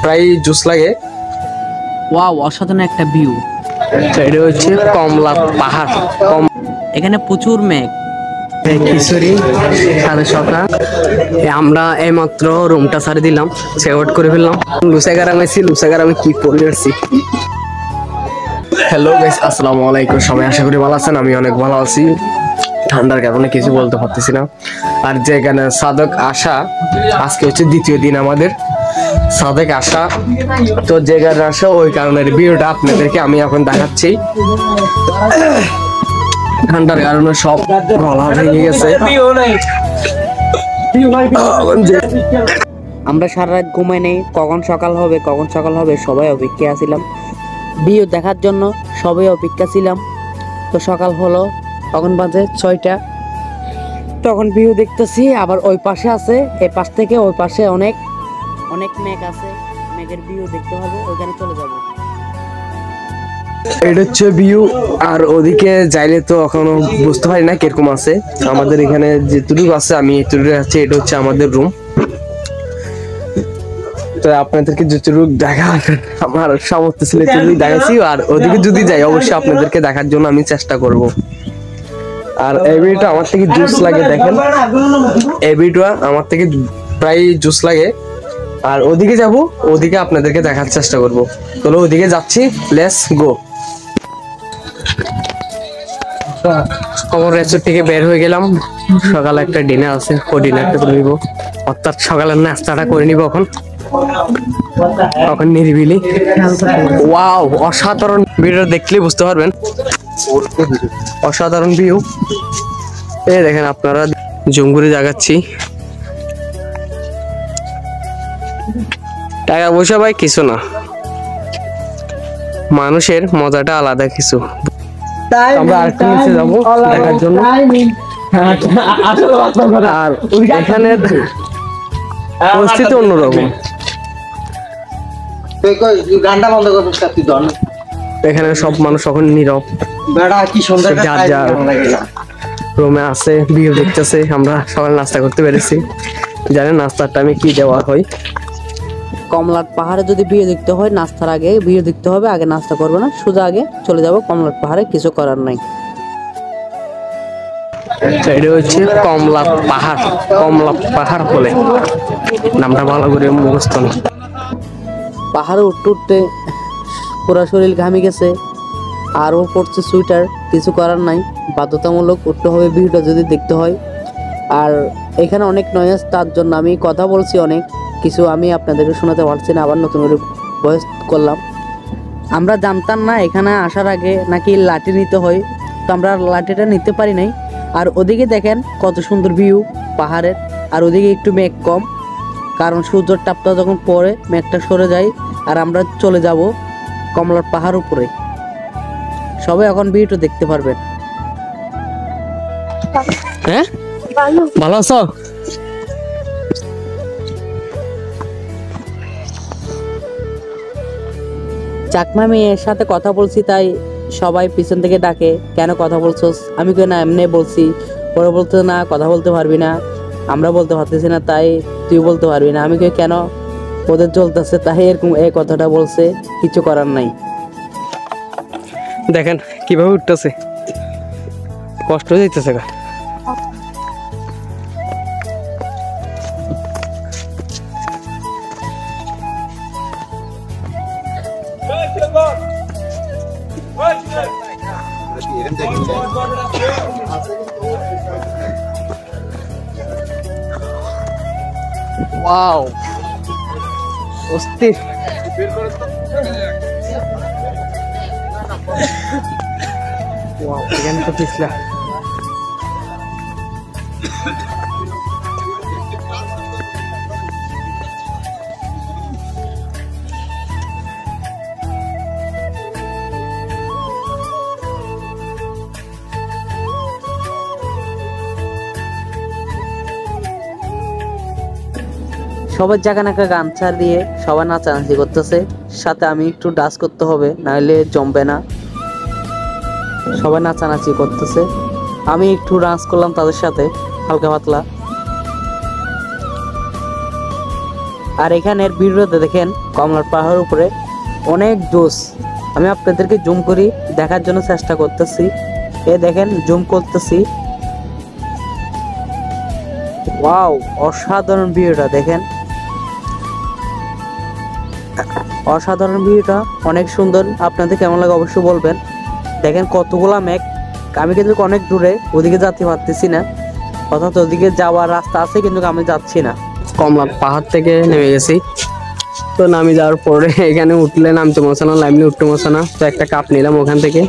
প্রায় জুস লাগে। ওয়াও, অসাধারণ একটা ভিউ। এটা হচ্ছে কমলা পাহাড়। এখানে প্রচুর মেঘ। কিশোরী সাড়ে সকাল আমরা এইমাত্র রুমটা ছাড়ে দিলাম, চেক আউট করে ফেললাম। লুসাগারামে কি পড়ে আসছি। হ্যালো গাইস, আসসালামু আলাইকুম। সবাই আশা করি ভালো আছেন। আমি অনেক ভালো আছি। ঠান্ডার কারণে কিছু বলতে পারতেছি না। আর যেখানে সাদেক আসা, আজকে হচ্ছে দ্বিতীয় দিন আমাদের সাদেক আসা। তো যেখানে আসা ওই কারণের ভিডিওটা আপনাদেরকে আমি এখন দেখাচ্ছি। ঠান্ডার কারণে সব গলা ভেঙে গেছে। আমরা সারা রাত ঘুমাই নেই, কখন সকাল হবে সবাই অপেক্ষা ছিলাম ভিউ দেখার জন্য। সবাই অপেক্ষা ছিলাম। তো সকাল হলো, তখন বাজে 6টা। তখন ভিউ দেখতেছি। আবার ওই পাশে আছে, এই পাশ থেকে ওই পাশে অনেক অনেক মেঘ আছে। মেঘের ভিউ দেখতে হবে, ওইখানে চলে যাব। এটা হচ্ছে ভিউ। আর ওদিকে যাইলে তো এখনো বুঝতে পারি না কিরকম আছে। আমাদের এখানে যেটুকু আছে আমি এটুকু আছে। এটা হচ্ছে আমাদের রুম। তো আপনাদেরকে যেটুকু দেখা আমার সামর্থ্য ছিল এটুকুই দেখাচ্ছি। আর ওদিকে যদি যাই অবশ্যই আপনাদেরকে দেখার জন্য আমি চেষ্টা করব। আর এই ভিডিওটা আমার থেকে জুস লাগে, দেখেন এই ভিডিওটা আমার থেকে প্রায় জুস লাগে। আর ওদিকে যাব, ওদিকে আপনাদেরকে দেখার চেষ্টা করব। চলো ওদিকে যাচ্ছি, লেটস গো। আমার রেস্টুরেন্ট থেকে বের হয়ে গেলাম। সকালে একটা ডিনার আছে, ও ডিনারটা করে নিব, অর্থাৎ সকালের নাস্তাটা করে নিব এখন নিরিবিলি। ওয়াও, অসাধারণ। ভিডিও দেখলে বুঝতে পারবেন অসাধারণ ভিউ। এই দেখেন আপনারা, জুমগুড়ি জাগাচ্ছি। টাকা পয়সা ভাই কিছু না, মানুষের মজাটা আলাদা কিছু। আমরা আরেকটু নিচে যাবো দেখার জন্য। আর এখানে পরিস্থিতি অন্যরকম। এখানে সব মানুষ এখন নীরব, যার যার রুমে আছে, ভিউ দেখতেছে। আমরা সকালে নাস্তা করতে পেরেছি। জানেন নাস্তার টাইমে কি দেওয়া হয়? কমলাট পাহাড়ে যদি ভিউ দেখতে হয়, নাস্তার আগে ভিউ দেখতে হবে। আগে নাস্তা করবে না, সোজা আগে চলে যাব কমলাট পাহাড়ে, কিছু করার নাই। এটা হচ্ছে কমলা পাহাড়। কমলা পাহাড় বলে নামটা ভালো করে মুখস্থ না। পাহাড়ে উঠতে উঠতে পুরা শরীর ঘামে গেছে। আরও পড়ছে সুইটার, কিছু করার নাই, বাধ্যতামূলক উঠতে হবে ভিউটা যদি দেখতে হয়। আর এখানে অনেক নয়েজ, তার জন্য আমি কথা বলছি অনেক কিছু, আমি আপনাদেরকে শোনাতে পারছি না। আবার নতুন করে ভয়েস করলাম। আমরা জানতাম না এখানে আসার আগে নাকি লাঠি নিতে হয়, তো আমরা লাঠিটা নিতে পারি নাই। আর ওদিকে দেখেন কত সুন্দর ভিউ পাহাড়ের। আর ওদিকে একটু মেঘ কম, কারণ সূর্যের তাপটা যখন পড়ে মেঘটা সরে যায়। আর আমরা চলে যাব কমলার পাহাড় উপরে। সবাই এখন ভিউটা দেখতে পারবেন। হ্যাঁ, ভালো আছো? চাকমা মেয়ের সাথে কথা বলছি, তাই সবাই পিছন থেকে ডাকে, কেন কথা বলছোস? আমি কেন এমনি বলছি। পরে বলতে না, কথা বলতে পারবি না, আমরা বলতে পারতেছি না, তাই তুই বলতে পারবি না। আমি কেন, ওদের চলতেছে তাই এরকম এই কথাটা বলছে, কিছু করার নাই। দেখেন কিভাবে উঠতেছে, কষ্ট যাইতেছে। ওয়াও, অস্থির। ওয়াও, এখানে তো পিছলা। সবার জায়গা নাকা গামছা দিয়ে সবাই নাচানাচি করতেছে। সাথে আমি একটু ডান্স করতে হবে, নাহলে জমবে না। সবাই নাচানাচি করতেছে, আমি একটু ডান্স করলাম তাদের সাথে হালকা পাতলা। আর এখানের ভিডিওতে দেখেন কমলার পাহাড়ের উপরে অনেক জোস। আমি আপনাদেরকে জুম করি দেখার জন্য চেষ্টা করতেছি। এ দেখেন জুম করতেছি, ওয়াও অসাধারণ ভিউটা দেখেন, অসাধারণ ভিউটা অনেক সুন্দর। আপনাদের কেমন লাগে অবশ্যই বলবেন। দেখেন কতগুলা মেঘ, আমি কিন্তু অনেক দূরে, ওদিকে যেতে পারতেছি না, অর্থাৎ ওদিকে যাওয়ার রাস্তা আছে কিন্তু আমি যাচ্ছি না। কমলা পাহাড় থেকে নেমে গেছি, তো নামি যাওয়ার পরে এখানে উঠলে নামতে মশা না, লাইমলি উঠতে মশা না, তো একটা কাপ নিলাম ওখান থেকে।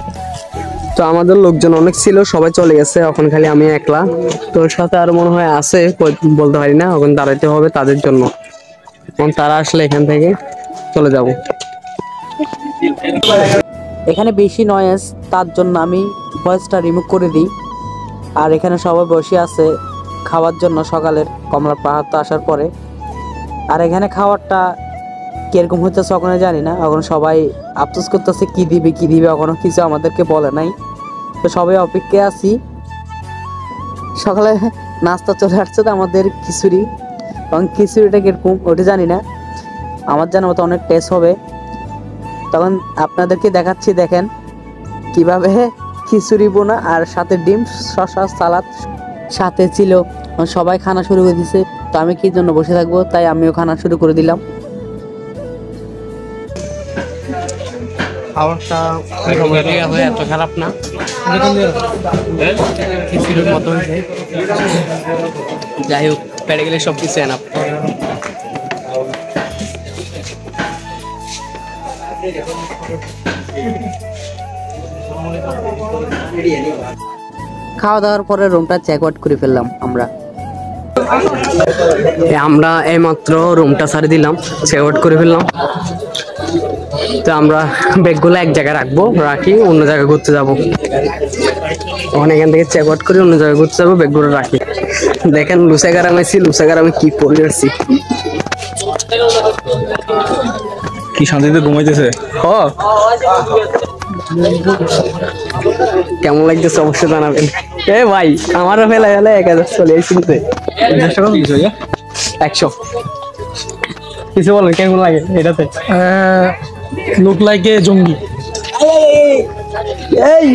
তো আমাদের লোকজন অনেক ছিল, সবাই চলে গেছে, এখন খালি আমি একলা। তোর সাথে আর মনে হয় আছে, বলতে পারি না, এখন দাঁড়াইতে হবে তাদের জন্য। এখন তারা আসলে এখান থেকে চলে যাব। এখানে বেশি নয়েজ, তার জন্য আমি ভয়েসটা রিমুভ করে দিই। আর এখানে সবাই বসে আছে খাওয়ার জন্য সকালের কমলার পাহাড় তো আসার পরে। আর এখানে খাবারটা কিরকম হইতেছে ওখানে জানি না, এখন সবাই আফসোস করতেছে কি দিবে কি দিবে, এখনো কিছু আমাদেরকে বলে নাই। তো সবাই অপেক্ষায় আছি। সকালে নাস্তা চলে আসছে তো আমাদের খিচুড়ি, এবং খিচুড়িটা কিরকম ওটা জানি না, আমার জানা মতো অনেক টেস্ট হবে। তখন আপনাদেরকে দেখাচ্ছি, দেখেন কিভাবে খিচুড়ি বোনা আর সাথে ডিম, শসা, সালাদ সাথে ছিল। সবাই খানা শুরু করে দিছে, তো আমি কি জন্য বসে থাকবো, তাই আমিও খানা শুরু করে দিলাম। খাবারটা এত খারাপ না, খিচুড়ির মতো হয়েছে। যাই হোক, পেটে গেলে সব কিছু এনাফ। খাওয়া দাওয়ার পরে রুমটা চেক আউট করে ফেললাম আমরা। এইমাত্র রুমটা ছাড়ি দিলাম, চেক আউট করে ফেললাম। তো আমরা ব্যাগগুলো এক জায়গায় রাখবো, রাখি অন্য জায়গায় ঘুরতে যাবো। এখন এখান থেকে চেক আউট করে অন্য জায়গায় ঘুরতে যাবো, ব্যাগগুলো রাখি। দেখেন লুসাগারামে কি পরে আসছি, কি শান্তিতে ঘুমাইতেছে। কেমন লাগতেছে অবশ্যই জানাবেন। এ ভাই আমারও ফেলা 1000 চলে এসেছে, 100 কিছু বলেন কেমন লাগে এটাতে? লুক লাইক এ জঙ্গি। এই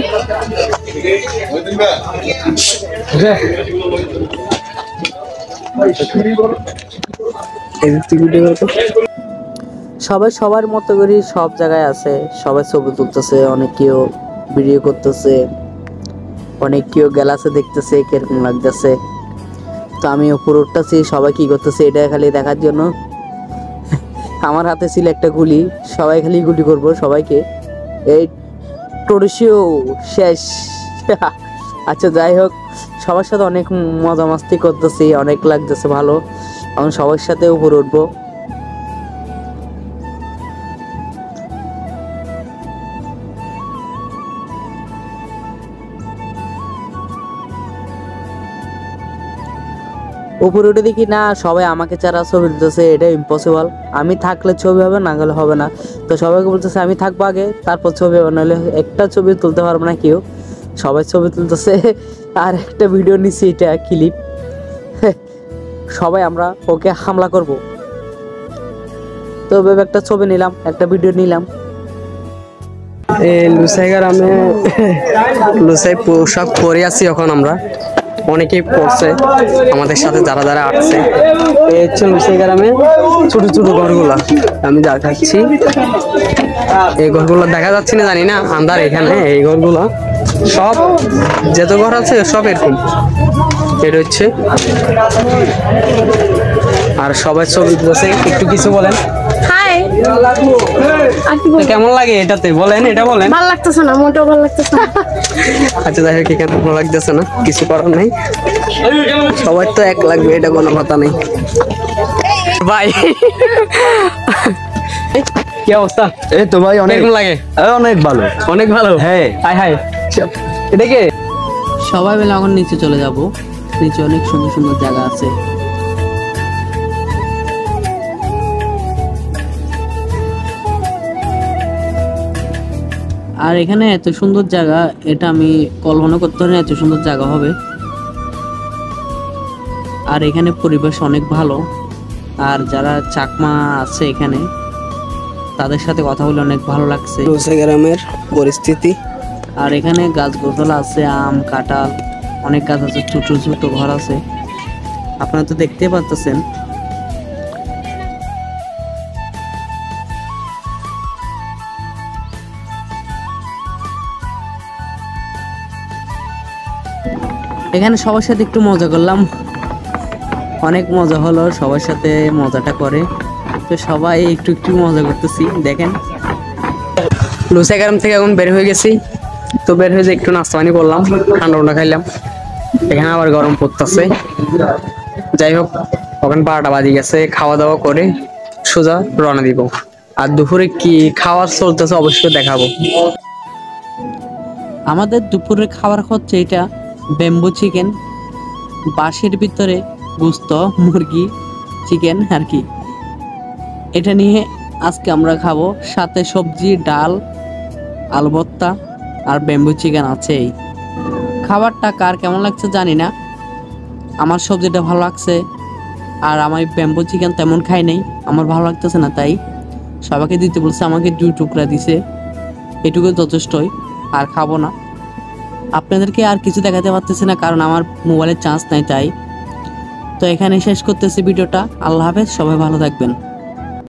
সবাই সবার মতো করে সব জায়গায় আছে, সবাই ছবি তুলতেছে, অনেক কেউ ভিডিও করতেছে, অনেক কেউ গ্যালাসে দেখতেছে কিরকম লাগতেছে। তো আমি উপরে উঠতেছি, সবাই কি করতেছে এটা খালি দেখার জন্য। আমার হাতে ছিল একটা গুলি, সবাই খালি গুলি করবো সবাইকে। এই টোরিশিও শেষ। আচ্ছা যাই হোক, সবার সাথে অনেক মজা মাস্তি করতেছি, অনেক লাগতেছে ভালো। এখন সবার সাথে উপরে উঠবো। উপরে উঠে দেখি না সবাই আমাকে ছাড়া ছবি তুলতেছে, এটা ইম্পসিবল। আমি থাকলে ছবি হবে, না গেলে হবে না। তো সবাইকে বলতেছে আমি থাকবো আগে, তারপর ছবি হবে, নাহলে একটা ছবি তুলতে পারবো না কেউ। সবাই ছবি তুলতেছে, আর একটা ভিডিও নিচ্ছি, এটা ক্লিপ। সবাই আমরা ওকে হামলা করব। তো ভেবে একটা ছবি নিলাম, একটা ভিডিও নিলাম। লুসাই পোশাক পরে আছি এখন আমরা, অনেকেই পড়ছে আমাদের সাথে যারা যারা আসছে। এই হচ্ছে লুসাই গ্রামে ছোট ছোট ঘরগুলা, আমি দেখাচ্ছি। এই ঘরগুলো দেখা যাচ্ছে না জানি না, আন্ধার এখানে। এই ঘরগুলা সব যত ঘর আছে সব এরকম, এটা হচ্ছে। আর সবাই ছবি তুলছে, একটু কিছু বলেন। কেমন লাগে এটাতে বলেন, এটা বলেন। ভালো লাগতেছে না, মোটেও ভালো লাগতেছে না। আচ্ছা যাই হোক, এখানে ভালো লাগতেছে না, কিছু করার নাই, সবাই তো এক লাগবে, এটা কোনো কথা নেই। ভাই কি অবস্থা? এই তো ভাই অনেক লাগে, অনেক ভালো, অনেক ভালো। হ্যাঁ হাই হাই, এটা কে? সবাই মিলে এখন নিচে চলে যাব। নিচে অনেক সুন্দর সুন্দর জায়গা আছে। আর এখানে এত সুন্দর জায়গা, এটা আমি কল্পনা করতে পারি এত সুন্দর জায়গা হবে। আর এখানে পরিবেশ অনেক ভালো, আর যারা চাকমা আছে এখানে তাদের সাথে কথা বলে অনেক ভালো লাগছে। গ্রামের পরিস্থিতি, আর এখানে গাছ গোছালা আছে, আম কাঁঠাল অনেক গাছ আছে, ছোট ছোট ঘর আছে, আপনারা তো দেখতে পাচ্ছেন। এখানে সবার সাথে একটু মজা করলাম, অনেক মজা হলো সবার সাথে মজাটা করে। তো সবাই একটু একটু মজা করতেছি দেখেন। লুসাইগ্রাম থেকে এখন বের হয়ে গেছি, তো বের হয়ে যে একটু নাস্তা পানি করলাম, ঠান্ডা ঠান্ডা খাইলাম। এখানে আবার গরম পড়তেছে। যাই হোক, ওখানে 12টা বাজে গেছে, খাওয়া দাওয়া করে সোজা রওনা দিব। আর দুপুরে কি খাওয়ার চলতেছে অবশ্যই দেখাবো। আমাদের দুপুরের খাবার হচ্ছে এটা ব্যাম্বু চিকেন, বাঁশের ভিতরে গোস্ত মুরগি চিকেন আর কি। এটা নিয়ে আজকে আমরা খাবো, সাথে সবজি ডাল আলু ভর্তা আর ব্যাম্বু চিকেন আছেই। খাবারটা কার কেমন লাগছে জানি না, আমার সবজিটা ভালো লাগছে। আর আমি ব্যাম্বু চিকেন তেমন খাই নাই, আমার ভালো লাগতেছে না, তাই সবাইকে দিতে বলছে, আমাকে 2 টুকরা দিছে, এটুকু যথেষ্টই, আর খাবো না। আপনাদেরকে আর কিছু দেখাতে পারতেছি না কারণ আমার মোবাইলের চার্জ নাই, তাই তো এখানে শেষ করতেছি ভিডিওটা। আল্লাহ হাফেজ, সবাই ভালো থাকবেন।